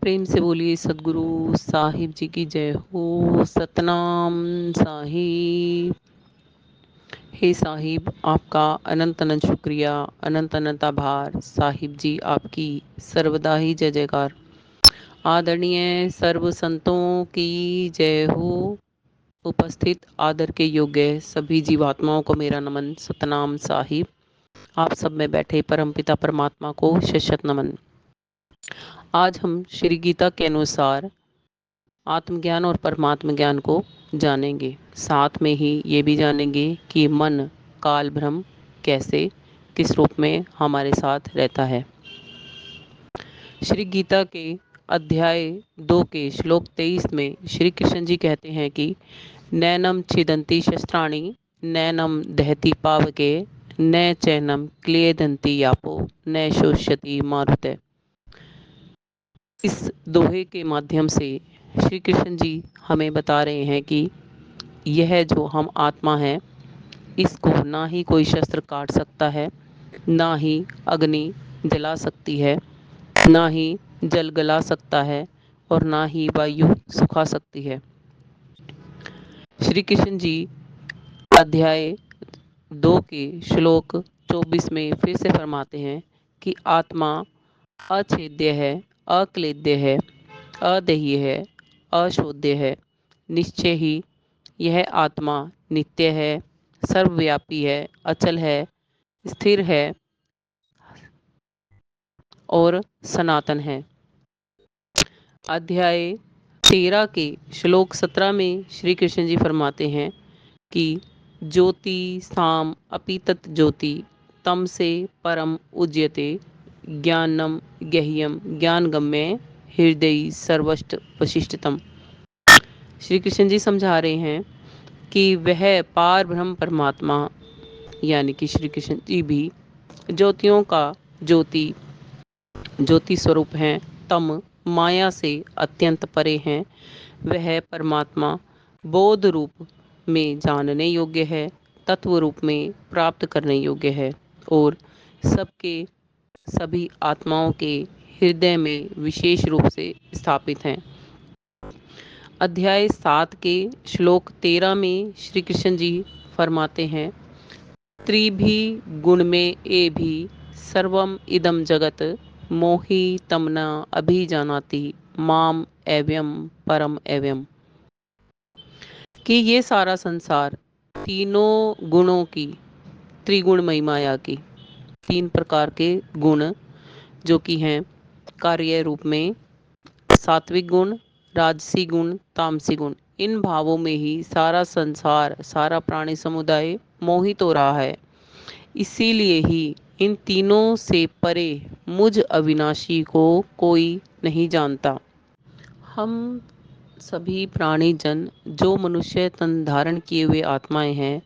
प्रेम से बोलिए सदगुरु साहिब जी की जय हो। सतनाम साहिब। हे साहिब, आपका अनंत अनंत शुक्रिया, अनंत अनंत आभार। साहिब जी आपकी सर्वदा ही जय जयकार। आदरणीय सर्व संतों की जय हो। उपस्थित आदर के योग्य सभी जीवात्माओं को मेरा नमन। सतनाम साहिब। आप सब में बैठे परमपिता परमात्मा को शत नमन। आज हम श्री गीता के अनुसार आत्मज्ञान और परमात्म ज्ञान को जानेंगे। साथ में ही ये भी जानेंगे कि मन काल भ्रम कैसे किस रूप में हमारे साथ रहता है। श्री गीता के अध्याय 2 के श्लोक 23 में श्री कृष्ण जी कहते हैं कि नैनम छिदंती शस्त्राणि नैनम दहति पावके न चैनम क्लेदंती यापो न शोष्यति मारुते। इस दोहे के माध्यम से श्री कृष्ण जी हमें बता रहे हैं कि यह जो हम आत्मा है, इसको ना ही कोई शस्त्र काट सकता है, ना ही अग्नि जला सकती है, ना ही जल गला सकता है और ना ही वायु सुखा सकती है। श्री कृष्ण जी अध्याय 2 के श्लोक 24 में फिर से फरमाते हैं कि आत्मा अछेद्य है, अक्लेद्य है, अदेह्य है, अशोध्य है। निश्चय ही यह आत्मा नित्य है, सर्वव्यापी है, अचल है, स्थिर है और सनातन है। अध्याय 13 के श्लोक 17 में श्री कृष्ण जी फरमाते हैं कि ज्योति साम अपि तत् ज्योति तम से परम उज्यते ज्ञानम गह्यम ज्ञानगम्य हृदय सर्वष्ट वशिष्ठतम। श्री कृष्ण जी समझा रहे हैं कि वह पार ब्रह्म परमात्मा यानी कि श्री कृष्ण जी भी ज्योतियों का ज्योति ज्योति स्वरूप हैं। तम माया से अत्यंत परे हैं। वह परमात्मा बोध रूप में जानने योग्य है, तत्व रूप में प्राप्त करने योग्य है और सबके सभी आत्माओं के हृदय में विशेष रूप से स्थापित हैं। अध्याय 7 के श्लोक 13 में श्री कृष्ण जी फरमाते हैं त्रिभी गुण में ए भी सर्वम इदम जगत मोहि तमना अभिजानाति माम एवं परम एवं। कि ये सारा संसार तीनों गुणों की त्रिगुणमयी माया की तीन प्रकार के गुण जो कि हैं कार्य रूप में सात्विक गुण, राजसी गुण, तामसी गुण, इन भावों में ही सारा संसार सारा प्राणी समुदाय मोहित हो रहा है। इसीलिए ही इन तीनों से परे मुझ अविनाशी को कोई नहीं जानता। हम सभी प्राणी जन जो मनुष्य तन धारण किए हुए आत्माएं हैं,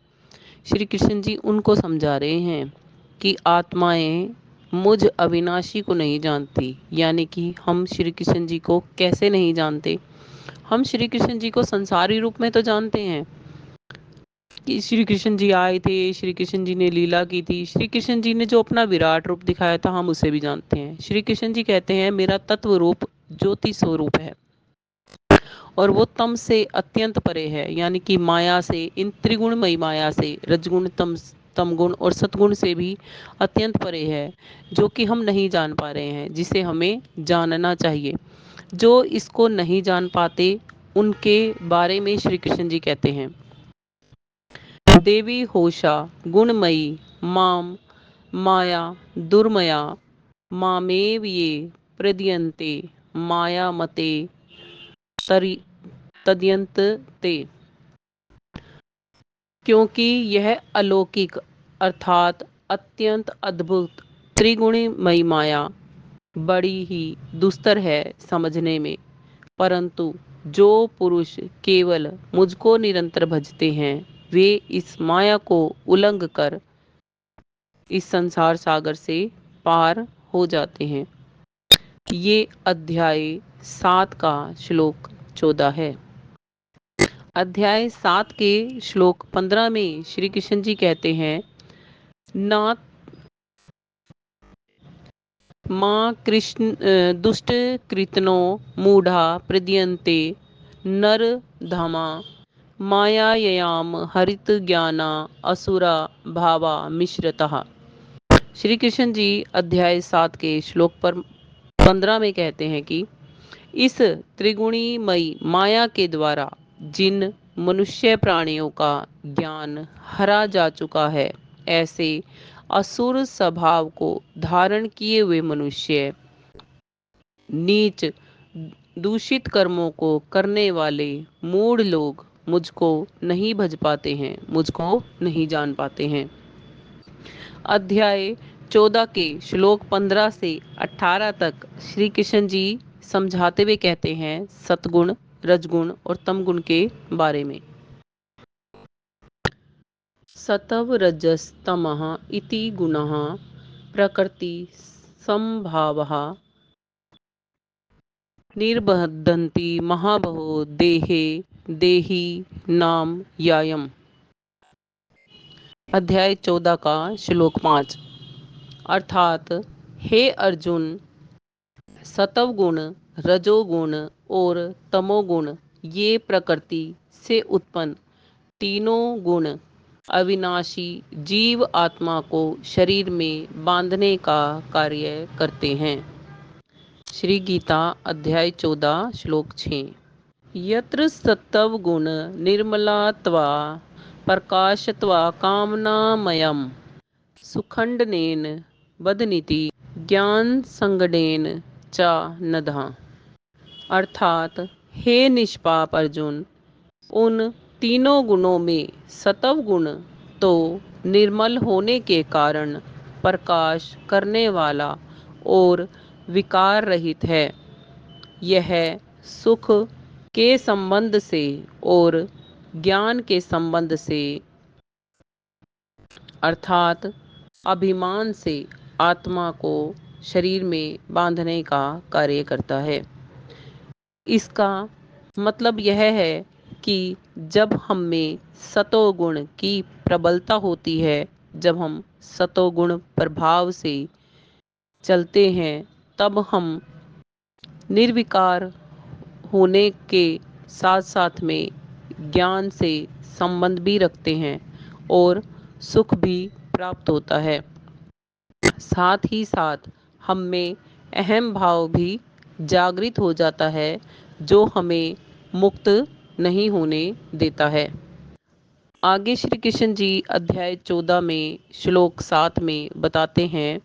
श्री कृष्ण जी उनको समझा रहे हैं कि आत्माएं मुझ अविनाशी को नहीं जानती। यानी कि हम श्री कृष्ण जी को कैसे नहीं जानते। हम श्री कृष्ण जी को संसारी रूप में तो जानते हैं कि श्री कृष्ण जी आए थे, श्री कृष्ण जी ने लीला की थी, श्री कृष्ण जी ने जो अपना विराट रूप दिखाया था हम उसे भी जानते हैं। श्री कृष्ण जी कहते हैं मेरा तत्व रूप ज्योति स्वरूप है और वो तम से अत्यंत परे है। यानी कि माया से, इन त्रिगुणमयी माया से, रजगुण तमगुण और सतगुण से भी अत्यंत परे है, जो कि हम नहीं जान पा रहे हैं, जिसे हमें जानना चाहिए। जो इसको नहीं जान पाते उनके बारे में श्री कृष्ण जी कहते हैं देवी होशा गुणमयी माम माया दुर्मया मामेव ये प्रदीयन्ते माया मते तरि तद्यंत ते। क्योंकि यह अलौकिक अर्थात अत्यंत अद्भुत त्रिगुणमयी माया बड़ी ही दुस्तर है समझने में, परंतु जो पुरुष केवल मुझको निरंतर भजते हैं वे इस माया को उल्लंघ कर इस संसार सागर से पार हो जाते हैं। ये अध्याय 7 का श्लोक 14 है। अध्याय 7 के श्लोक 15 में श्री कृष्ण जी कहते हैं ना माँ कृष्ण दुष्ट कृतनो मूढ़ा प्रदीयन्ते नर धामा मायायाम हरित ज्ञाना असुरा भावा मिश्रतः। श्री कृष्ण जी अध्याय 7 के श्लोक पर 15 में कहते हैं कि इस त्रिगुणीमयी माया के द्वारा जिन मनुष्य प्राणियों का ज्ञान हरा जा चुका है, ऐसे असुर स्वभाव को धारण किए हुए मनुष्य, नीच दूषित कर्मों को करने वाले मूढ़ लोग मुझको नहीं भज पाते हैं, मुझको नहीं जान पाते हैं। अध्याय 14 के श्लोक 15 से 18 तक श्री कृष्ण जी समझाते हुए कहते हैं सतगुण, रजगुण और तमगुण के बारे में। सतव रजस तमः इति गुणः प्रकृति संभावः निर्बधन्ति महाबहो देहे देही नाम यायम। अध्याय 14 का श्लोक 5 अर्थात हे अर्जुन, सतवगुण, रजोगुण और तमोगुण ये प्रकृति से उत्पन्न तीनों गुण अविनाशी जीव आत्मा को शरीर में बांधने का कार्य करते हैं। श्री गीता अध्याय 14 श्लोक 6 यत्र सत्त्वगुण निर्मलत्वा प्रकाशत्वा कामनामयम् सुखण्डनेन वदनीति ज्ञान संगडेन च नदः। अर्थात हे निष्पाप अर्जुन, उन तीनों गुणों में सत्व गुण तो निर्मल होने के कारण प्रकाश करने वाला और विकार रहित है। यह सुख के संबंध से और ज्ञान के संबंध से अर्थात अभिमान से आत्मा को शरीर में बांधने का कार्य करता है। इसका मतलब यह है कि जब हम में सतोगुण की प्रबलता होती है, जब हम सतोगुण प्रभाव से चलते हैं, तब हम निर्विकार होने के साथ साथ में ज्ञान से संबंध भी रखते हैं और सुख भी प्राप्त होता है। साथ ही साथ हम में अहम भाव भी जागृत हो जाता है, जो हमें मुक्त नहीं होने देता है। आगे श्री कृष्ण जी अध्याय 14 में श्लोक 7 में बताते हैं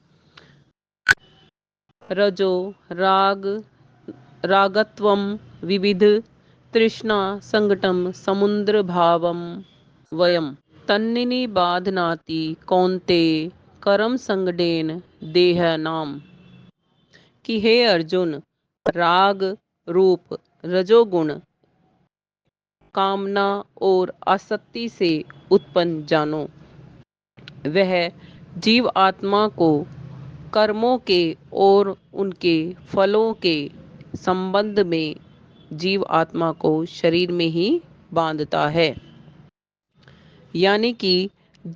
रजो राग रागत्वम विविध तृष्णा संगटम समुद्र भावम वयम तन्निनि बाधनाति कौन्ते करम संगडेन देह नाम। कि हे अर्जुन, राग रूप रजोगुण कामना और आसक्ति से उत्पन्न जानो, वह जीव आत्मा को कर्मों के और उनके फलों के संबंध में जीव आत्मा को शरीर में ही बांधता है। यानी कि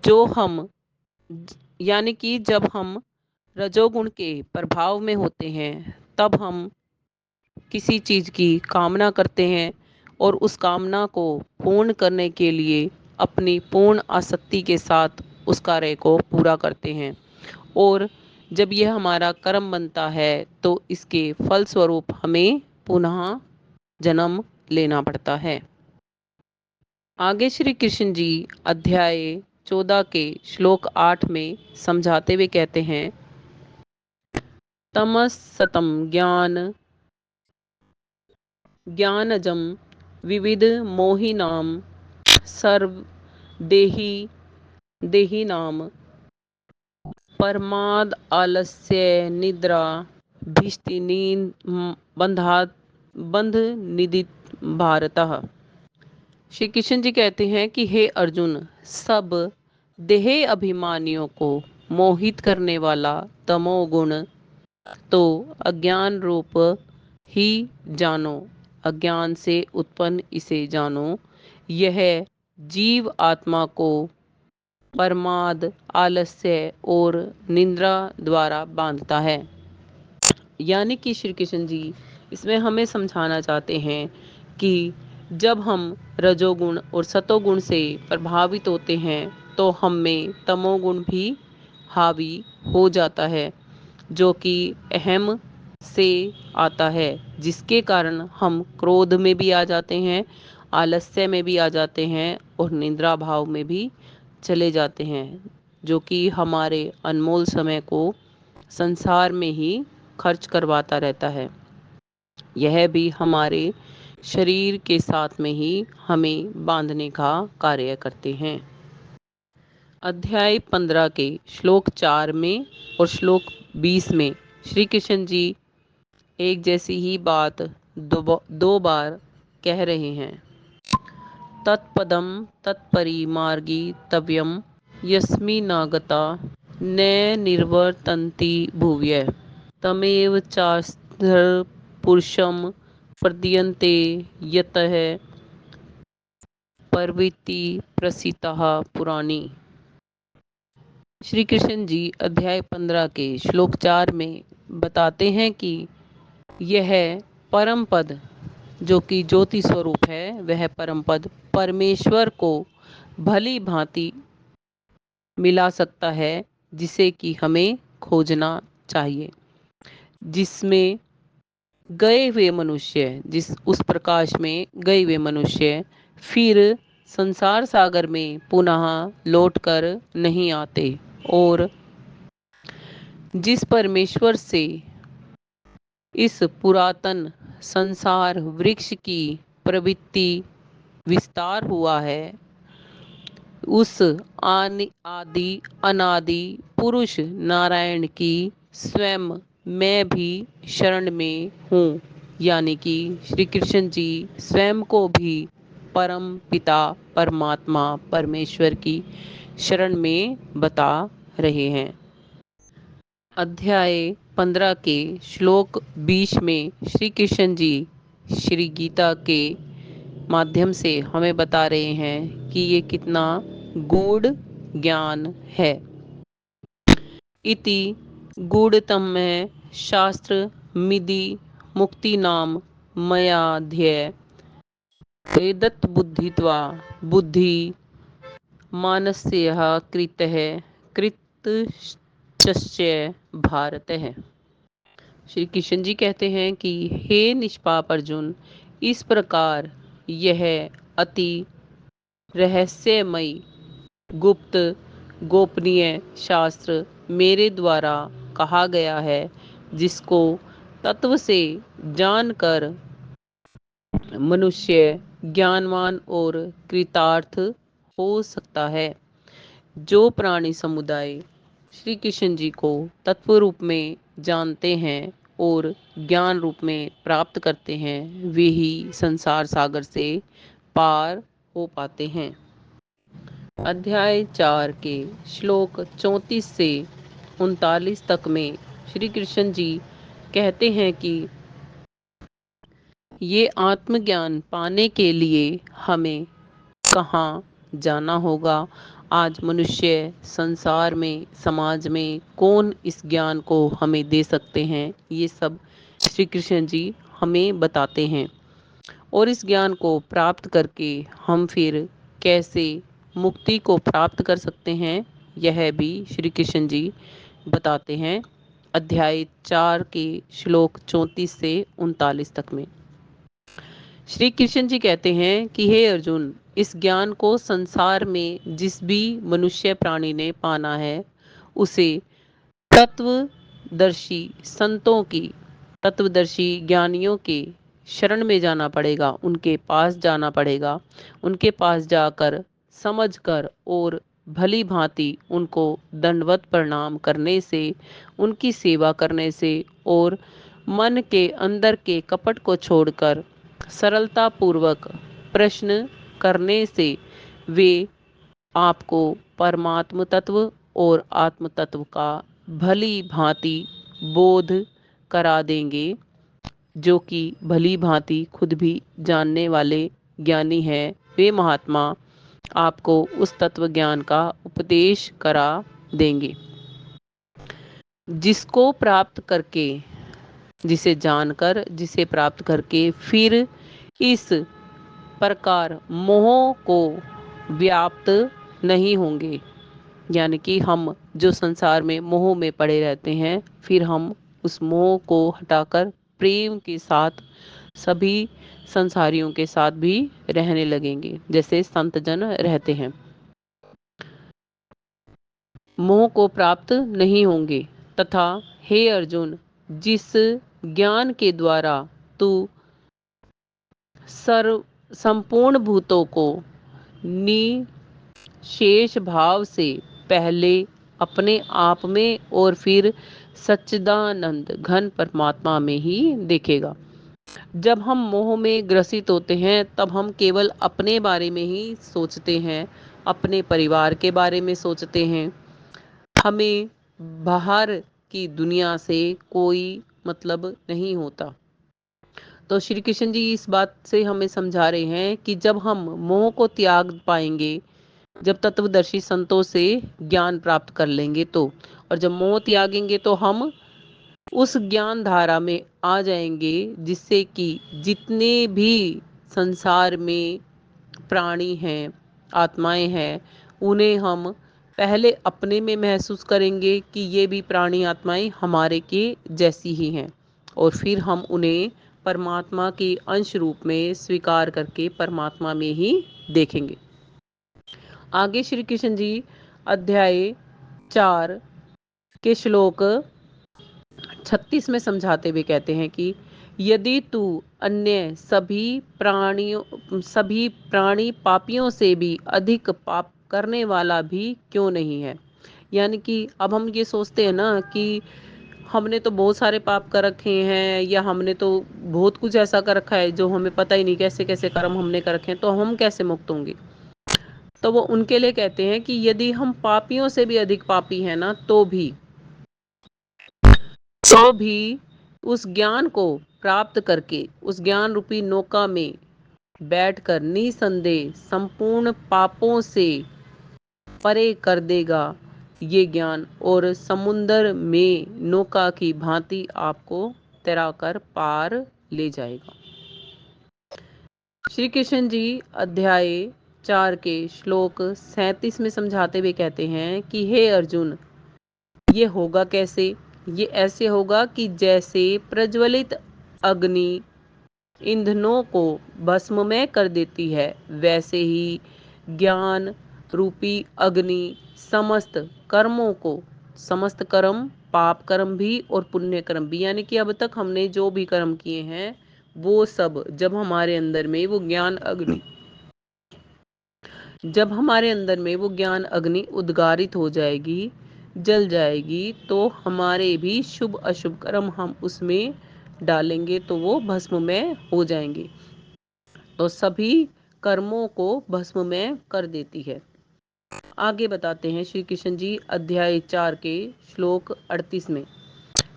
जो हम यानी कि जब हम रजोगुण के प्रभाव में होते हैं, तब हम किसी चीज़ की कामना करते हैं और उस कामना को पूर्ण करने के लिए अपनी पूर्ण आसक्ति के साथ उस कार्य को पूरा करते हैं। और जब यह हमारा कर्म बनता है तो इसके फलस्वरूप हमें पुनः जन्म लेना पड़ता है। आगे श्री कृष्ण जी अध्याय 14 के श्लोक 8 में समझाते हुए कहते हैं तमस सतम ज्ञानजम विविध मोहिनाम सर्व देही देहिनाम परमाद आलस्य निद्रा भिष्टि नींद बंधात बंध निदित भारतः। श्री कृष्ण जी कहते हैं कि हे अर्जुन, सब देह अभिमानियों को मोहित करने वाला तमोगुण तो अज्ञान रूप ही जानो, अज्ञान से उत्पन्न इसे जानो। यह जीव आत्मा को प्रमाद, आलस्य और निद्रा द्वारा बांधता है। यानी कि श्री कृष्ण जी इसमें हमें समझाना चाहते हैं कि जब हम रजोगुण और सतोगुण से प्रभावित होते हैं तो हम में तमोगुण भी हावी हो जाता है, जो कि अहम से आता है, जिसके कारण हम क्रोध में भी आ जाते हैं, आलस्य में भी आ जाते हैं और निद्रा भाव में भी चले जाते हैं, जो कि हमारे अनमोल समय को संसार में ही खर्च करवाता रहता है। यह भी हमारे शरीर के साथ में ही हमें बांधने का कार्य करते हैं। अध्याय 15 के श्लोक 4 में और श्लोक 20 में श्री कृष्ण जी एक जैसी ही बात दो बार कह रहे हैं। तत्पदम तत्परिमार्गी तव्यम यस्मिनागता न निर्वर्तन्ति भुवः तमेव चास्त्र पुरुषम प्रदीयन्ते यतः प्रवृत्ति प्रसितः पुराणी। श्री कृष्ण जी अध्याय 15 के श्लोक 4 में बताते हैं कि यह परम पद जो कि ज्योति स्वरूप है, वह परम पद परमेश्वर को भली भांति मिला सकता है, जिसे कि हमें खोजना चाहिए, जिसमें गए हुए मनुष्य, जिस उस प्रकाश में गए हुए मनुष्य फिर संसार सागर में पुनः लौटकर नहीं आते, और जिस परमेश्वर से इस पुरातन संसार वृक्ष की प्रवृत्ति विस्तार हुआ है, उस आदि अनादि पुरुष नारायण की स्वयं मैं भी शरण में हूँ। यानी कि श्री कृष्ण जी स्वयं को भी परम पिता परमात्मा परमेश्वर की शरण में बता रहे हैं। अध्याय 15 के श्लोक 20 में श्री कृष्ण जी श्री गीता के माध्यम से हमें बता रहे हैं कि ये कितना गूढ़ ज्ञान है। इति गूढ़तम शास्त्र मिदि मुक्ति नाम मयाध्य वेदत बुद्धित्वा बुद्धि मानस्यः कृतः कृतश्च भारत है। श्री कृष्ण जी कहते हैं कि हे निष्पाप अर्जुन, इस प्रकार यह अति रहस्यमयी गुप्त गोपनीय शास्त्र मेरे द्वारा कहा गया है, जिसको तत्व से जानकर मनुष्य ज्ञानवान और कृतार्थ हो सकता है। जो प्राणी समुदाय श्री कृष्ण जी को तत्व रूप में जानते हैं और ज्ञान रूप में प्राप्त करते हैं, वे ही संसार सागर से पार हो पाते हैं। अध्याय 4 के श्लोक 34 से 39 तक में श्री कृष्ण जी कहते हैं कि ये आत्मज्ञान पाने के लिए हमें कहाँ जाना होगा। आज मनुष्य संसार में समाज में कौन इस ज्ञान को हमें दे सकते हैं, ये सब श्री कृष्ण जी हमें बताते हैं। और इस ज्ञान को प्राप्त करके हम फिर कैसे मुक्ति को प्राप्त कर सकते हैं, यह भी श्री कृष्ण जी बताते हैं। अध्याय 4 के श्लोक 34 से 39 तक में श्री कृष्ण जी कहते हैं कि हे अर्जुन, इस ज्ञान को संसार में जिस भी मनुष्य प्राणी ने पाना है, उसे तत्वदर्शी संतों की, तत्वदर्शी ज्ञानियों के शरण में जाना पड़ेगा, उनके पास जाना पड़ेगा। उनके पास जाकर समझकर और भली भांति उनको दंडवत प्रणाम करने से, उनकी सेवा करने से और मन के अंदर के कपट को छोड़कर सरलता पूर्वक प्रश्न करने से वे आपको परमात्म तत्व और आत्म तत्व का भली भांति बोध करा देंगे, जो कि भली भांति खुद भी जानने वाले ज्ञानी हैं। वे महात्मा आपको उस तत्व ज्ञान का उपदेश करा देंगे, जिसको प्राप्त करके जिसे जानकर, जिसे प्राप्त करके फिर इस प्रकार मोह को व्याप्त नहीं होंगे। यानी कि हम जो संसार में मोह में पड़े रहते हैं, फिर हम उस मोह को हटाकर प्रेम के साथ सभी संसारियों के साथ भी रहने लगेंगे, जैसे संत जन रहते हैं। मोह को प्राप्त नहीं होंगे। तथा हे अर्जुन, जिस ज्ञान के द्वारा तू सर्व संपूर्ण भूतों को निशेष भाव से पहले अपने आप में और फिर सच्चिदानंद घन परमात्मा में ही देखेगा। जब हम मोह में ग्रसित होते हैं तब हम केवल अपने बारे में ही सोचते हैं, अपने परिवार के बारे में सोचते हैं। हमें बाहर की दुनिया से कोई मतलब नहीं होता। तो श्री कृष्ण जी इस बात से हमें समझा रहे हैं कि जब हम मोह को त्याग पाएंगे, जब तत्वदर्शी संतों से ज्ञान प्राप्त कर लेंगे तो, और जब मोह त्यागेंगे तो हम उस ज्ञान धारा में आ जाएंगे, जिससे कि जितने भी संसार में प्राणी हैं, आत्माएं हैं, उन्हें हम पहले अपने में महसूस करेंगे कि ये भी प्राणी आत्माएं हमारे के जैसी ही हैं, और फिर हम उन्हें परमात्मा के अंश रूप में स्वीकार करके परमात्मा में ही देखेंगे। आगे श्री कृष्ण जी अध्याय 4 के श्लोक 36 में समझाते हुए कहते हैं कि यदि तू अन्य सभी प्राणी पापियों से भी अधिक पाप करने वाला भी क्यों नहीं है। यानी कि अब हम ये सोचते हैं ना कि हमने तो बहुत सारे पाप कर रखे हैं, या हमने तो बहुत कुछ ऐसा कर रखा है जो हमें पता ही नहीं कैसे कैसे कर्म हमने कर रखे हैं, तो हम कैसे मुक्त होंगे। तो वो उनके लिए कहते हैं कि यदि हम पापियों से भी अधिक पापी हैं ना, तो भी उस ज्ञान को प्राप्त करके उस ज्ञान रूपी नौका में बैठकर निसंदेह संपूर्ण पापों से परे कर देगा ये ज्ञान, और समुन्दर में नौका की भांति आपको तैराकर पार ले जाएगा। श्री कृष्ण जी अध्याय 4 के श्लोक 37 में समझाते हुए कहते हैं कि हे अर्जुन, ये होगा कैसे। ये ऐसे होगा कि जैसे प्रज्वलित अग्नि ईंधनों को भस्ममय कर देती है, वैसे ही ज्ञान रूपी अग्नि समस्त कर्मों को, समस्त कर्म, पाप कर्म भी और पुण्य कर्म भी, यानी कि अब तक हमने जो भी कर्म किए हैं वो सब जब हमारे अंदर में वो ज्ञान अग्नि जब हमारे अंदर में वो ज्ञान अग्नि उद्गारित हो जाएगी, जल जाएगी, तो हमारे भी शुभ अशुभ कर्म हम उसमें डालेंगे तो वो भस्ममय हो जाएंगे। तो सभी कर्मों को भस्ममय कर देती है। आगे बताते हैं श्री कृष्ण जी अध्याय 4 के श्लोक 38 में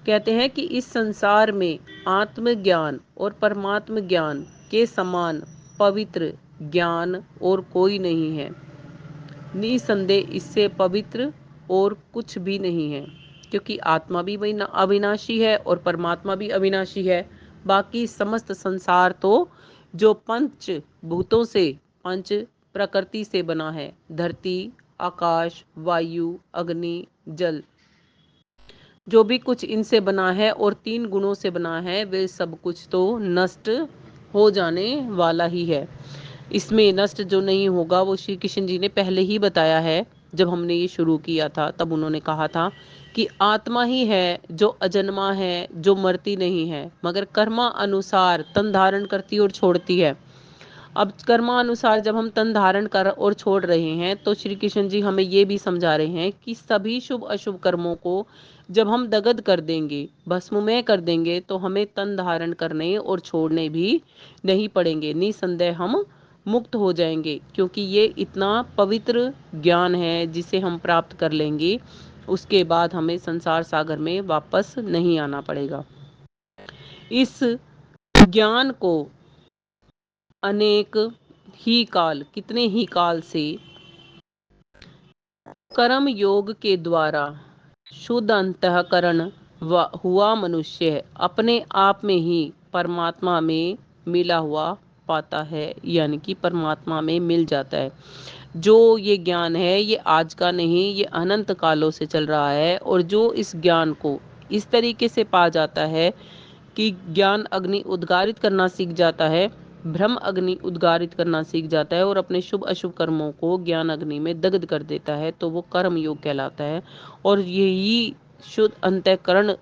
कहते हैं कि इस संसार में आत्मज्ञान और परमात्म ज्ञान के समान पवित्र ज्ञान और कोई नहीं है। निसंदेह इससे पवित्र और कुछ भी नहीं है, क्योंकि आत्मा भी अविनाशी है और परमात्मा भी अविनाशी है। बाकी समस्त संसार तो जो पंच भूतों से, पंच प्रकृति से बना है, धरती, आकाश, वायु, अग्नि, जल, जो भी कुछ इनसे बना है और 3 गुणों से बना है, वे सब कुछ तो नष्ट हो जाने वाला ही है। इसमें नष्ट जो नहीं होगा वो श्री कृष्ण जी ने पहले ही बताया है। जब हमने ये शुरू किया था तब उन्होंने कहा था कि आत्मा ही है जो अजन्मा है, जो मरती नहीं है, मगर कर्मा अनुसार तन धारण करती और छोड़ती है। अब कर्मानुसार जब हम तन धारण कर और छोड़ रहे हैं, तो श्री कृष्ण जी हमें ये भी समझा रहे हैं कि सभी शुभ अशुभ कर्मों को जब हम दगद कर देंगे, भस्ममय कर देंगे, तो हमें तन धारण करने और छोड़ने भी नहीं पड़ेंगे। निसंदेह हम मुक्त हो जाएंगे, क्योंकि ये इतना पवित्र ज्ञान है जिसे हम प्राप्त कर लेंगे, उसके बाद हमें संसार सागर में वापस नहीं आना पड़ेगा। इस ज्ञान को अनेक ही काल, कितने ही काल से कर्म योग के द्वारा शुद्ध अंतःकरण हुआ मनुष्य अपने आप में ही परमात्मा में मिला हुआ पाता है, यानी कि परमात्मा में मिल जाता है। जो ये ज्ञान है ये आज का नहीं, ये अनंत कालों से चल रहा है। और जो इस ज्ञान को इस तरीके से पा जाता है कि ज्ञान अग्नि उद्गारित करना सीख जाता है, ब्रह्म अग्नि उद्गारित करना सीख जाता है और अपने शुभ अशुभ कर्मों को ज्ञान अग्नि में दग्ध कर देता है, तो वो कर्म योग कहलाता है। और यही शुद्ध अंतःकरण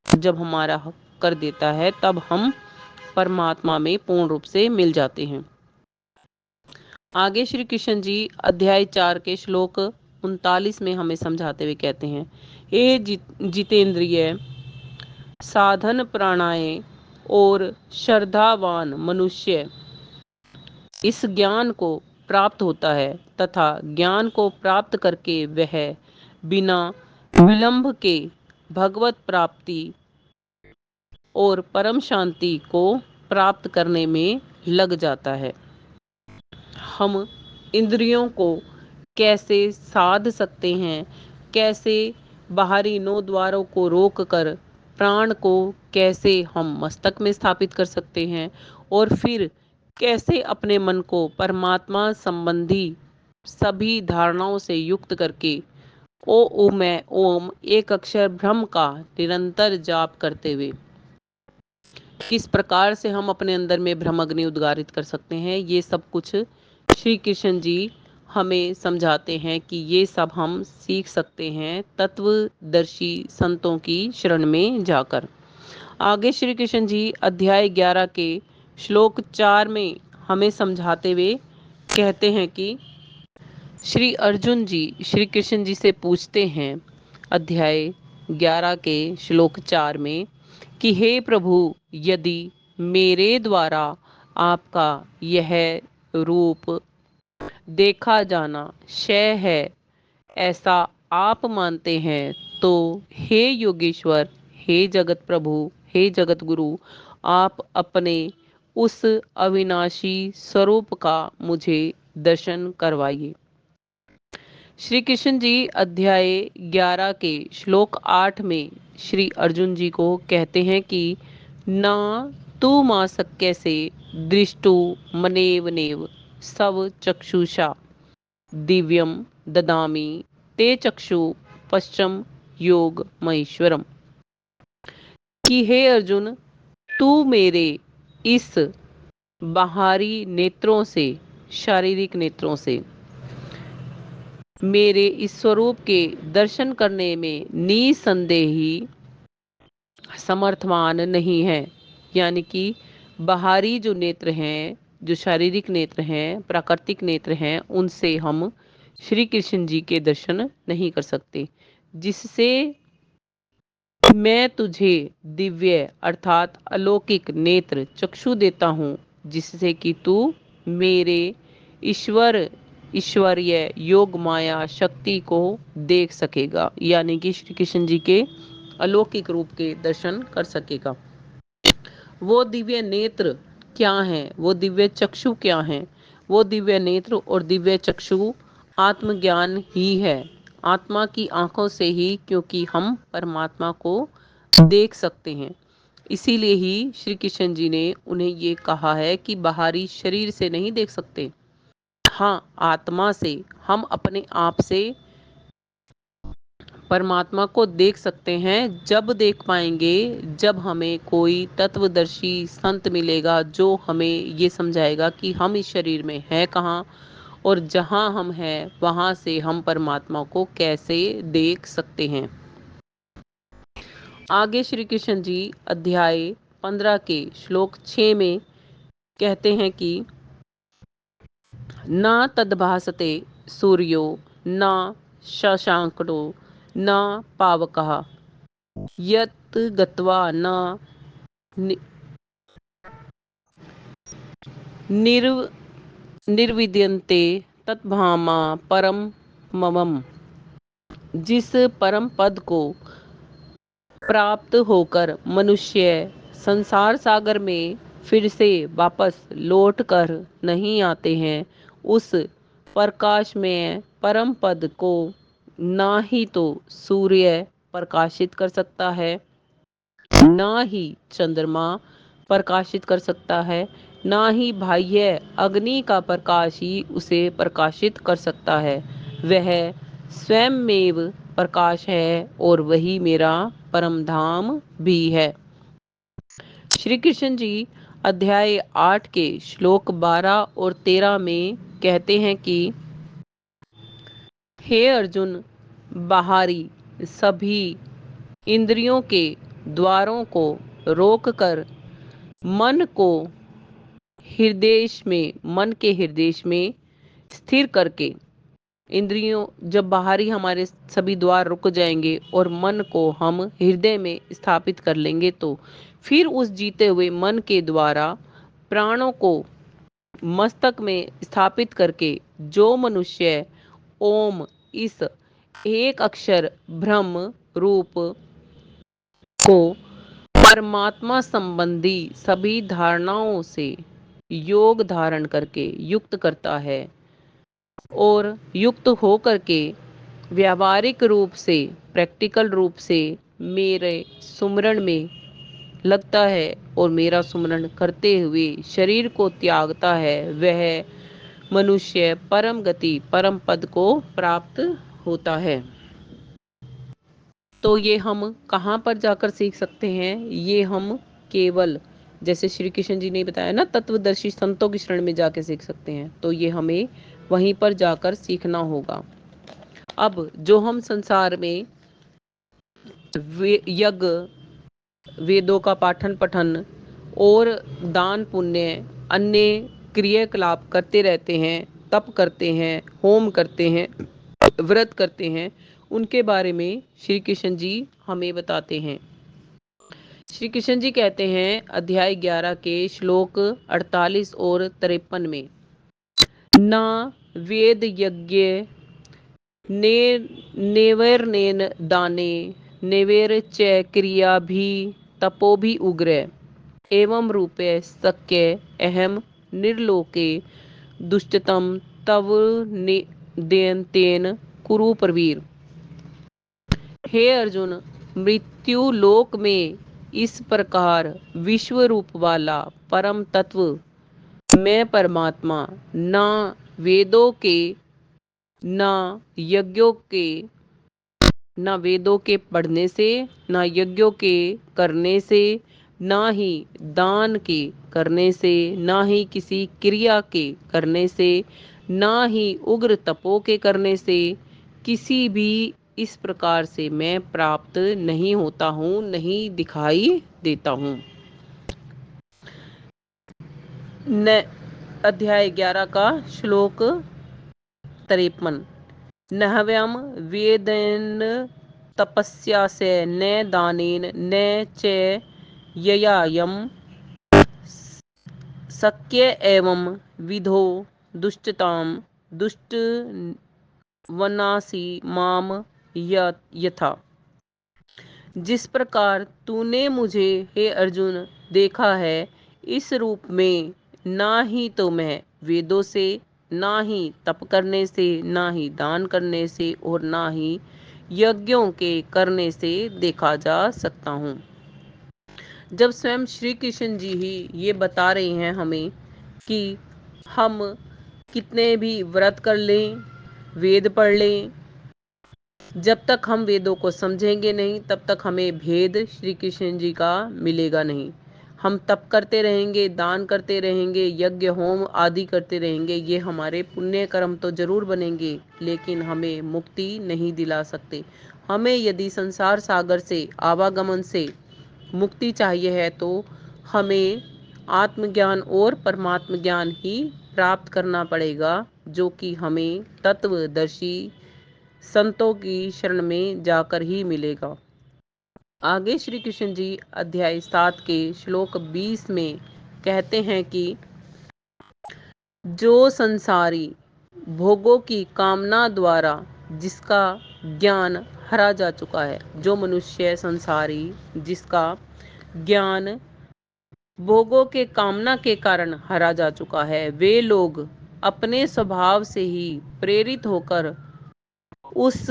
जब हमारा कर देता है तब हम परमात्मा में पूर्ण रूप से मिल जाते हैं। आगे श्री कृष्ण जी अध्याय 4 के श्लोक 39 में हमें समझाते हुए कहते हैं, हे जितेंद्रिय साधन प्राणाए और श्रद्धावान मनुष्य इस ज्ञान को प्राप्त होता है तथा ज्ञान को प्राप्त करके वह बिना विलंब के भगवत प्राप्ति और परम शांति को प्राप्त करने में लग जाता है। हम इंद्रियों को कैसे साध सकते हैं, कैसे बाहरी नौ द्वारों को रोककर प्राण को कैसे हम मस्तक में स्थापित कर सकते हैं, और फिर कैसे अपने मन को परमात्मा संबंधी सभी धारणाओं से युक्त करके ओ मैं ओम एक अक्षर ब्रह्म का निरंतर जाप करते हुए किस प्रकार से हम अपने अंदर में ब्रह्म अग्नि उद्गारित कर सकते हैं, ये सब कुछ श्री कृष्ण जी हमें समझाते हैं कि ये सब हम सीख सकते हैं तत्वदर्शी संतों की शरण में जाकर। आगे श्री कृष्ण जी अध्याय 11 के श्लोक 4 में हमें समझाते हुए कहते हैं कि श्री अर्जुन जी श्री कृष्ण जी से पूछते हैं अध्याय 11 के श्लोक 4 में कि हे प्रभु, यदि मेरे द्वारा आपका यह रूप देखा जाना क्षय है ऐसा आप मानते हैं, तो हे योगेश्वर, हे जगत प्रभु, हे जगत गुरु, आप अपने उस अविनाशी स्वरूप का मुझे दर्शन करवाइए। श्री कृष्ण जी अध्याय 11 के श्लोक 8 में श्री अर्जुन जी को कहते हैं कि ना तू मा शक्य से दृष्टु मनेव नेव सव चक्षुषा दिव्यम ददामि ते चक्षु पश्चम योग महेश्वरम। कि हे अर्जुन, तू मेरे इस बाहरी नेत्रों से, शारीरिक नेत्रों से मेरे इस स्वरूप के दर्शन करने में निसंदेही समर्थवान नहीं है। यानी कि बाहरी जो नेत्र हैं, जो शारीरिक नेत्र हैं, प्राकृतिक नेत्र हैं, उनसे हम श्री कृष्ण जी के दर्शन नहीं कर सकते। जिससे मैं तुझे दिव्य अर्थात अलौकिक नेत्र चक्षु देता हूँ, जिससे कि तू मेरे ईश्वरीय योग माया शक्ति को देख सकेगा, यानी कि श्री कृष्ण जी के अलौकिक रूप के दर्शन कर सकेगा। वो दिव्य नेत्र क्या हैं, वो दिव्य चक्षु क्या हैं? वो दिव्य नेत्र और दिव्य चक्षु आत्मज्ञान ही है, आत्मा की आंखों से ही, क्योंकि हम परमात्मा को देख सकते हैं। इसीलिए ही श्री कृष्ण जी ने उन्हें ये कहा है कि बाहरी शरीर से नहीं देख सकते, हाँ आत्मा से हम अपने आप से परमात्मा को देख सकते हैं। जब देख पाएंगे, जब हमें कोई तत्वदर्शी संत मिलेगा जो हमें ये समझाएगा कि हम इस शरीर में हैं कहाँ, और जहाँ हम हैं वहाँ से हम परमात्मा को कैसे देख सकते हैं। आगे श्री कृष्ण जी अध्याय 15 के श्लोक 6 में कहते हैं कि न तद्भासते सूर्यो न शशांको न पावकः यत् गत्वा न निर्विद्यन्ते तद्धामा परम मम। जिस परम पद को प्राप्त होकर मनुष्य संसार सागर में फिर से वापस लौट कर नहीं आते हैं, उस प्रकाश में परम पद को ना ही तो सूर्य प्रकाशित कर सकता है, ना ही चंद्रमा प्रकाशित कर सकता है, ना ही बाह्य अग्नि का प्रकाश ही उसे प्रकाशित कर सकता है। वह स्वयंमेव प्रकाश है और वही मेरा परम धाम भी है। श्री कृष्ण जी अध्याय 8 के श्लोक 12 और 13 में कहते हैं कि हे अर्जुन, बाहरी सभी इंद्रियों के द्वारों को रोककर मन को मन के हृदय में स्थिर करके, इंद्रियों जब बाहरी हमारे सभी द्वार रुक जाएंगे और मन को हम हृदय में स्थापित कर लेंगे, तो फिर उस जीते हुए मन के द्वारा प्राणों को मस्तक में स्थापित करके जो मनुष्य ओम इस एक अक्षर ब्रह्म रूप को परमात्मा संबंधी सभी धारणाओं से योग धारण करके युक्त करता है और युक्त हो करके व्यावहारिक रूप से, प्रैक्टिकल रूप से मेरे सुमरण में लगता है और मेरा सुमरण करते हुए शरीर को त्यागता है, वह मनुष्य परम गति परम पद को प्राप्त होता है। तो ये हम कहाँ पर जाकर सीख सकते हैं? ये हम केवल, जैसे श्री कृष्ण जी ने बताया ना, तत्वदर्शी संतों की शरण में जाके सीख सकते हैं। तो ये हमें वहीं पर जाकर सीखना होगा। अब जो हम संसार में यज्ञ, वेदों का पाठन पठन और दान पुण्य अन्य क्रियाकलाप करते रहते हैं, तप करते हैं, होम करते हैं, व्रत करते हैं, उनके बारे में श्री कृष्ण जी हमें बताते हैं। श्री कृष्ण जी कहते हैं अध्याय 11 के श्लोक 48 और 53 में, ना वेद यज्ञ ने नेवर्नेन दाने नेवेर च क्रिया भी तपो भी उग्र एवं रूपे शक्य अहम निर्लोके दुष्टतम तव देयतेन कुरु प्रवीर। हे अर्जुन, मृत्यु लोक में इस प्रकार विश्व रूप वाला परम तत्व मैं परमात्मा ना वेदों के, ना यज्ञों के, ना वेदों के पढ़ने से, ना यज्ञों के करने से, ना ही दान के करने से, ना ही किसी क्रिया के करने से, ना ही उग्र तपों के करने से, किसी भी इस प्रकार से मैं प्राप्त नहीं होता हूँ, नहीं दिखाई देता हूँ। न अध्याय 11 का श्लोक 53, नहव्यम वेदेन तपस्या से न दानेन न च ययायम शक्य एवं विधो दुष्टताम दुष्ट वनासी माम यथा। जिस प्रकार तूने मुझे हे अर्जुन देखा है, इस रूप में ना ही तो मैं वेदों से, ना ही तप करने से, ना ही दान करने से और ना ही यज्ञों के करने से देखा जा सकता हूँ। जब स्वयं श्री कृष्ण जी ही ये बता रहे हैं हमें कि हम कितने भी व्रत कर लें, वेद पढ़ लें, जब तक हम वेदों को समझेंगे नहीं तब तक हमें भेद श्री कृष्ण जी का मिलेगा नहीं। हम तप करते रहेंगे, दान करते रहेंगे, यज्ञ होम आदि करते रहेंगे, ये हमारे पुण्य कर्म तो जरूर बनेंगे, लेकिन हमें मुक्ति नहीं दिला सकते। हमें यदि संसार सागर से, आवागमन से मुक्ति चाहिए है तो हमें आत्मज्ञान और परमात्म ज्ञान ही प्राप्त करना पड़ेगा, जो कि हमें तत्वदर्शी संतों की शरण में जाकर ही मिलेगा। आगे श्री कृष्ण जी अध्याय 7 के श्लोक 20 में कहते हैं कि जो संसारी भोगों की कामना द्वारा जिसका ज्ञान हरा जा चुका है, जो मनुष्य संसारी जिसका ज्ञान भोगों के कामना के कारण हरा जा चुका है, वे लोग अपने स्वभाव से ही प्रेरित होकर उस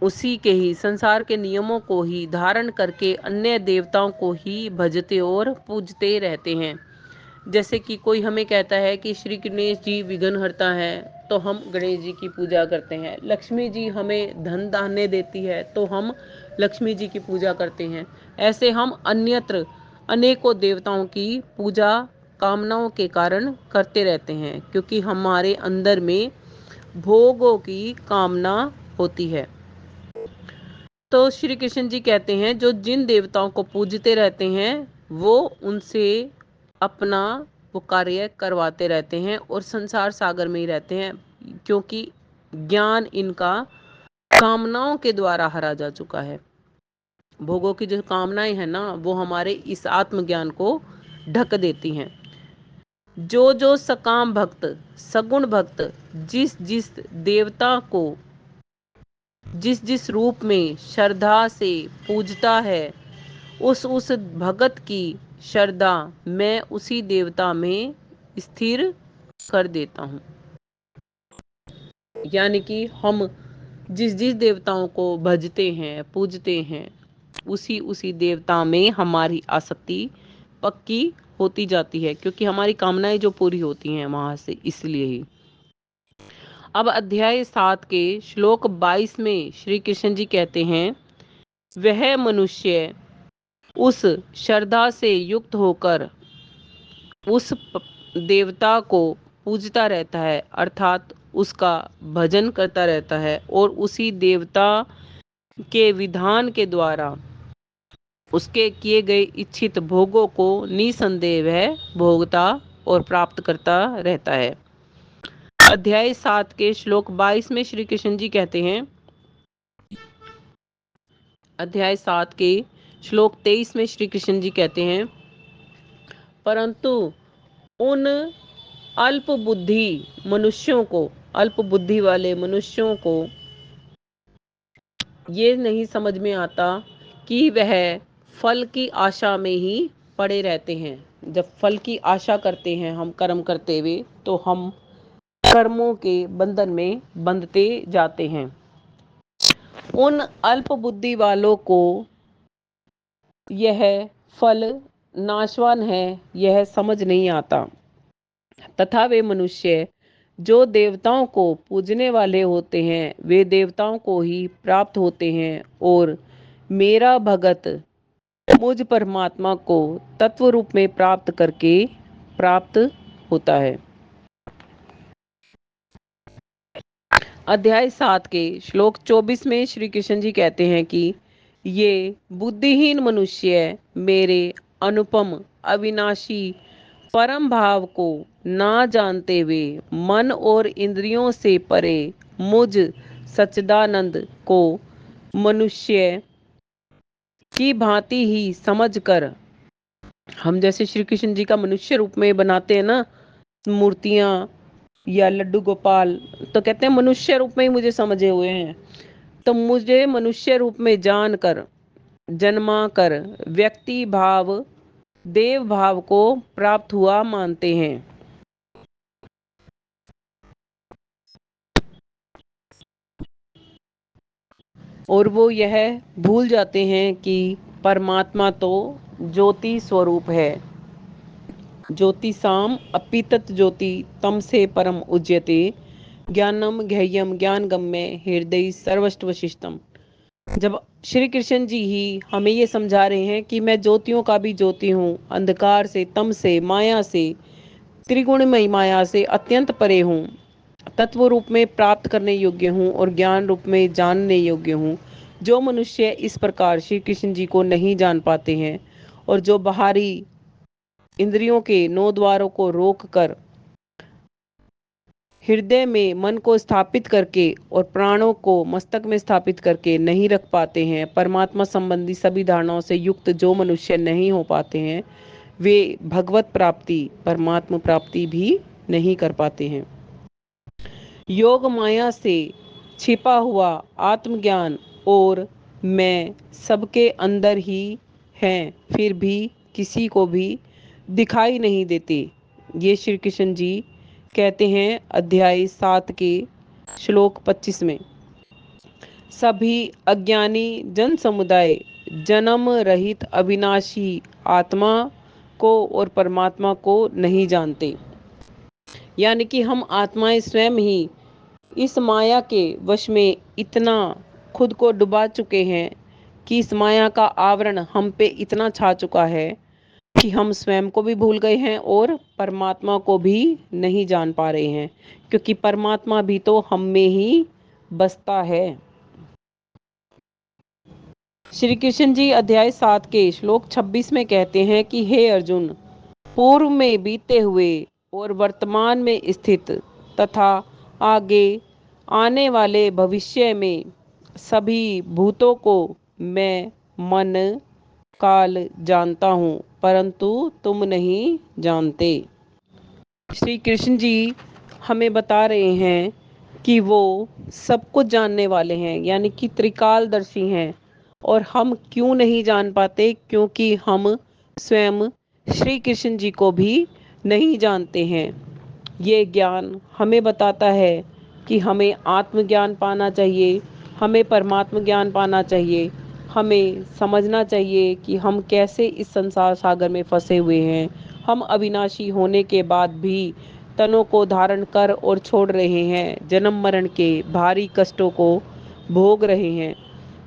उसी के ही संसार के नियमों को ही धारण करके अन्य देवताओं को ही भजते और पूजते रहते हैं। जैसे कि कोई हमें कहता है कि श्री गणेश जी विघ्नहर्ता है, तो हम गणेश जी की पूजा करते हैं। लक्ष्मी जी हमें धन धान्य देती है, तो हम लक्ष्मी जी की पूजा करते हैं। ऐसे हम अन्यत्र अनेकों देवताओं की पूजा कामनाओं के कारण करते रहते हैं, क्योंकि हमारे अंदर में भोगों की कामना होती है। तो श्री कृष्ण जी कहते हैं, जो जिन देवताओं को पूजते रहते हैं वो उनसे अपना वो कार्य करवाते रहते हैं और संसार सागर में ही रहते हैं, क्योंकि ज्ञान इनका कामनाओं के द्वारा हरा जा चुका है। भोगों की जो कामनाएं हैं ना, वो हमारे इस आत्मज्ञान को ढक देती हैं। जो जो सकाम भक्त सगुण भक्त जिस जिस देवता को जिस जिस रूप में श्रद्धा से पूजता है, उस भगत की श्रद्धा मैं उसी देवता में स्थिर कर देता हूँ। यानी कि हम जिस जिस देवताओं को भजते हैं पूजते हैं, उसी उसी देवता में हमारी आसक्ति पक्की होती जाती है, क्योंकि हमारी कामनाएं जो पूरी होती हैं वहां से, इसलिए ही। अब अध्याय 7 के श्लोक 22 में श्री कृष्ण जी कहते हैं, वह मनुष्य उस श्रद्धा से युक्त होकर उस देवता को पूजता रहता है, अर्थात उसका भजन करता रहता है और उसी देवता के विधान के द्वारा उसके किए गए इच्छित भोगों को निसंदेह वह भोगता और प्राप्त करता रहता है। अध्याय 7 के श्लोक 22 में श्री कृष्ण जी कहते हैं, अध्याय 7 के श्लोक 23 में श्री कृष्ण जी कहते हैं, परंतु उन अल्प बुद्धि मनुष्यों को, अल्प बुद्धि वाले मनुष्यों को ये नहीं समझ में आता कि वह फल की आशा में ही पड़े रहते हैं। जब फल की आशा करते हैं हम कर्म करते हुए, तो हम कर्मों के बंधन में बंधते जाते हैं। उन अल्प बुद्धि वालों को यह फल नाशवान है यह समझ नहीं आता, तथा वे मनुष्य जो देवताओं को पूजने वाले होते हैं वे देवताओं को ही प्राप्त होते हैं, और मेरा भगत मुझ परमात्मा को तत्व रूप में प्राप्त करके प्राप्त होता है। अध्याय 7 के श्लोक 24 में श्री कृष्ण जी कहते हैं कि ये बुद्धिहीन मनुष्य मेरे अनुपम अविनाशी परम भाव को ना जानते हुए मन और इंद्रियों से परे मुझ सच्चिदानंद को मनुष्य की भांति ही समझकर, हम जैसे श्री कृष्ण जी का मनुष्य रूप में बनाते हैं ना मूर्तियां या लड्डू गोपाल, तो कहते हैं मनुष्य रूप में ही मुझे समझे हुए हैं। तो मुझे मनुष्य रूप में जानकर जन्मा कर व्यक्ति भाव देव भाव को प्राप्त हुआ मानते हैं, और वो यह भूल जाते हैं कि परमात्मा तो ज्योति स्वरूप है। ज्योतिषाम अपि तत् ज्योति तम से परम उज्यते ज्ञानम ज्ञेयम ज्ञान गम्य हृदय सर्वस्वशिष्टम। जब श्री कृष्ण जी ही हमें ये समझा रहे हैं कि मैं ज्योतियों का भी ज्योति हूँ, अंधकार से तम से माया से त्रिगुणमयी माया से अत्यंत परे हूँ, तत्व रूप में प्राप्त करने योग्य हूँ और ज्ञान रूप में जानने योग्य हूँ। जो मनुष्य इस प्रकार श्री कृष्ण जी को नहीं जान पाते हैं और जो बाहरी इंद्रियों के 9 द्वारों को रोक कर हृदय में मन को स्थापित करके और प्राणों को मस्तक में स्थापित करके नहीं रख पाते हैं, परमात्मा संबंधी सभी धारणाओं से युक्त जो मनुष्य नहीं हो पाते हैं, वे भगवत प्राप्ति परमात्मा प्राप्ति भी नहीं कर पाते हैं। योग माया से छिपा हुआ आत्मज्ञान और मैं सबके अंदर ही हैं, फिर भी किसी को भी दिखाई नहीं देते। ये श्री कृष्ण जी कहते हैं अध्याय 7 के श्लोक 25 में। सभी अज्ञानी जन समुदाय जन्म रहित अविनाशी आत्मा को और परमात्मा को नहीं जानते। यानी कि हम आत्माएं स्वयं ही इस माया के वश में इतना खुद को डुबा चुके हैं कि इस माया का आवरण हम पे इतना छा चुका है कि हम स्वयं को भी भूल गए हैं और परमात्मा को भी नहीं जान पा रहे हैं, क्योंकि परमात्मा भी तो हम में ही बसता है। श्री कृष्ण जी अध्याय 7 के श्लोक 26 में कहते हैं कि हे अर्जुन, पूर्व में बीते हुए और वर्तमान में स्थित तथा आगे आने वाले भविष्य में सभी भूतों को मैं मन काल जानता हूँ, परंतु तुम नहीं जानते। श्री कृष्ण जी हमें बता रहे हैं कि वो सब कुछ जानने वाले हैं, यानी कि त्रिकालदर्शी हैं। और हम क्यों नहीं जान पाते? क्योंकि हम स्वयं श्री कृष्ण जी को भी नहीं जानते हैं। ये ज्ञान हमें बताता है कि हमें आत्मज्ञान पाना चाहिए, हमें परमात्म ज्ञान पाना चाहिए। हमें समझना चाहिए कि हम कैसे इस संसार सागर में फंसे हुए हैं। हम अविनाशी होने के बाद भी तनों को धारण कर और छोड़ रहे हैं, जन्म मरण के भारी कष्टों को भोग रहे हैं।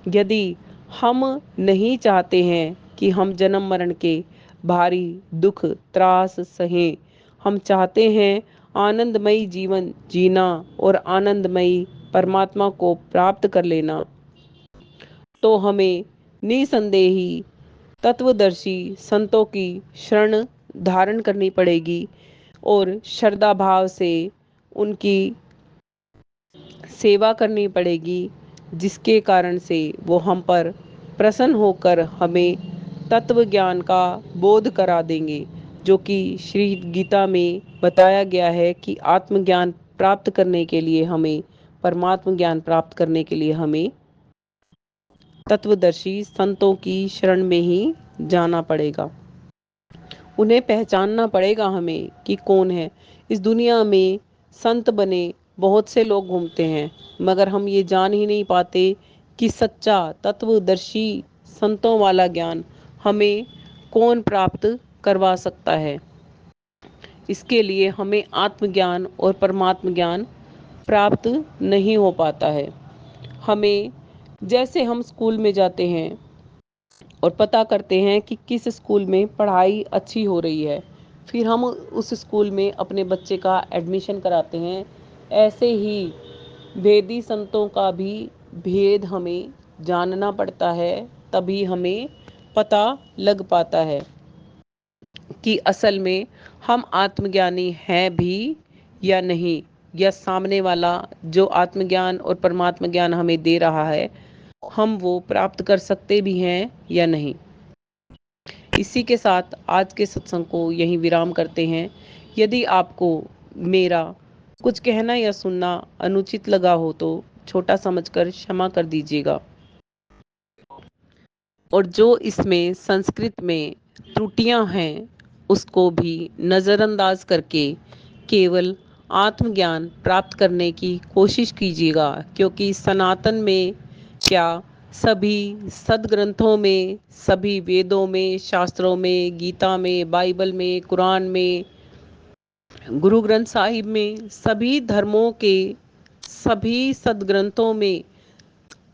यदि हम नहीं चाहते हैं कि हम जन्म मरण के भारी दुख त्रास सहें, हम चाहते हैं आनंदमयी जीवन जीना और आनंदमयी परमात्मा को प्राप्त कर लेना, तो हमें निसंदेही तत्वदर्शी संतों की शरण धारण करनी पड़ेगी और श्रद्धा भाव से उनकी सेवा करनी पड़ेगी, जिसके कारण से वो हम पर प्रसन्न होकर हमें तत्व ज्ञान का बोध करा देंगे, जो कि श्री गीता में बताया गया है कि आत्मज्ञान प्राप्त करने के लिए हमें, परमात्म ज्ञान प्राप्त करने के लिए हमें तत्वदर्शी संतों की शरण में ही जाना पड़ेगा। उन्हें पहचानना पड़ेगा हमें कि कौन है। इस दुनिया में संत बने बहुत से लोग घूमते हैं, मगर हम ये जान ही नहीं पाते कि सच्चा तत्वदर्शी संतों वाला ज्ञान हमें कौन प्राप्त करवा सकता है। इसके लिए हमें आत्मज्ञान और परमात्म ज्ञान प्राप्त नहीं हो पाता है। हमें, जैसे हम स्कूल में जाते हैं और पता करते हैं कि किस स्कूल में पढ़ाई अच्छी हो रही है, फिर हम उस स्कूल में अपने बच्चे का एडमिशन कराते हैं, ऐसे ही वेदी संतों का भी भेद हमें जानना पड़ता है। तभी हमें पता लग पाता है कि असल में हम आत्मज्ञानी हैं भी या नहीं, या सामने वाला जो आत्मज्ञान और परमात्म ज्ञान हमें दे रहा है, हम वो प्राप्त कर सकते भी हैं या नहीं। इसी के साथ आज के सत्संग को यहीं विराम करते हैं। यदि आपको मेरा कुछ कहना या सुनना अनुचित लगा हो तो छोटा समझकर क्षमा कर दीजिएगा। और जो इसमें संस्कृत में त्रुटियां हैं उसको भी नज़रअंदाज करके केवल आत्मज्ञान प्राप्त करने की कोशिश कीजिएगा, क्योंकि सनातन में क्या, सभी सदग्रंथों में, सभी वेदों में, शास्त्रों में, गीता में, बाइबल में, कुरान में, गुरु ग्रंथ साहिब में, सभी धर्मों के सभी सदग्रंथों में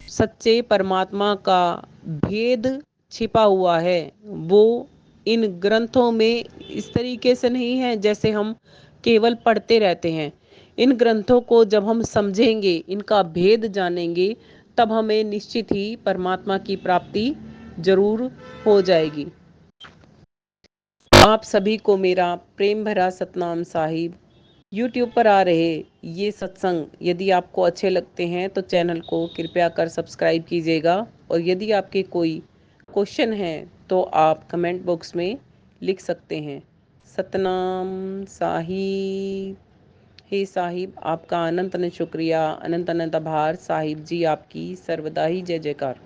सच्चे परमात्मा का भेद छिपा हुआ है। वो इन ग्रंथों में इस तरीके से नहीं है जैसे हम केवल पढ़ते रहते हैं। इन ग्रंथों को जब हम समझेंगे, इनका भेद जानेंगे, तब हमें निश्चित ही परमात्मा की प्राप्ति जरूर हो जाएगी। आप सभी को मेरा प्रेम भरा सतनाम साहिब। YouTube पर आ रहे ये सत्संग यदि आपको अच्छे लगते हैं तो चैनल को कृपया कर सब्सक्राइब कीजिएगा, और यदि आपके कोई क्वेश्चन हैं तो आप कमेंट बॉक्स में लिख सकते हैं। सतनाम साहिब। हे साहिब, आपका अनंत अनंत शुक्रिया, अनंत अनंत आभार। साहिब जी आपकी सर्वदा ही जय जयकार।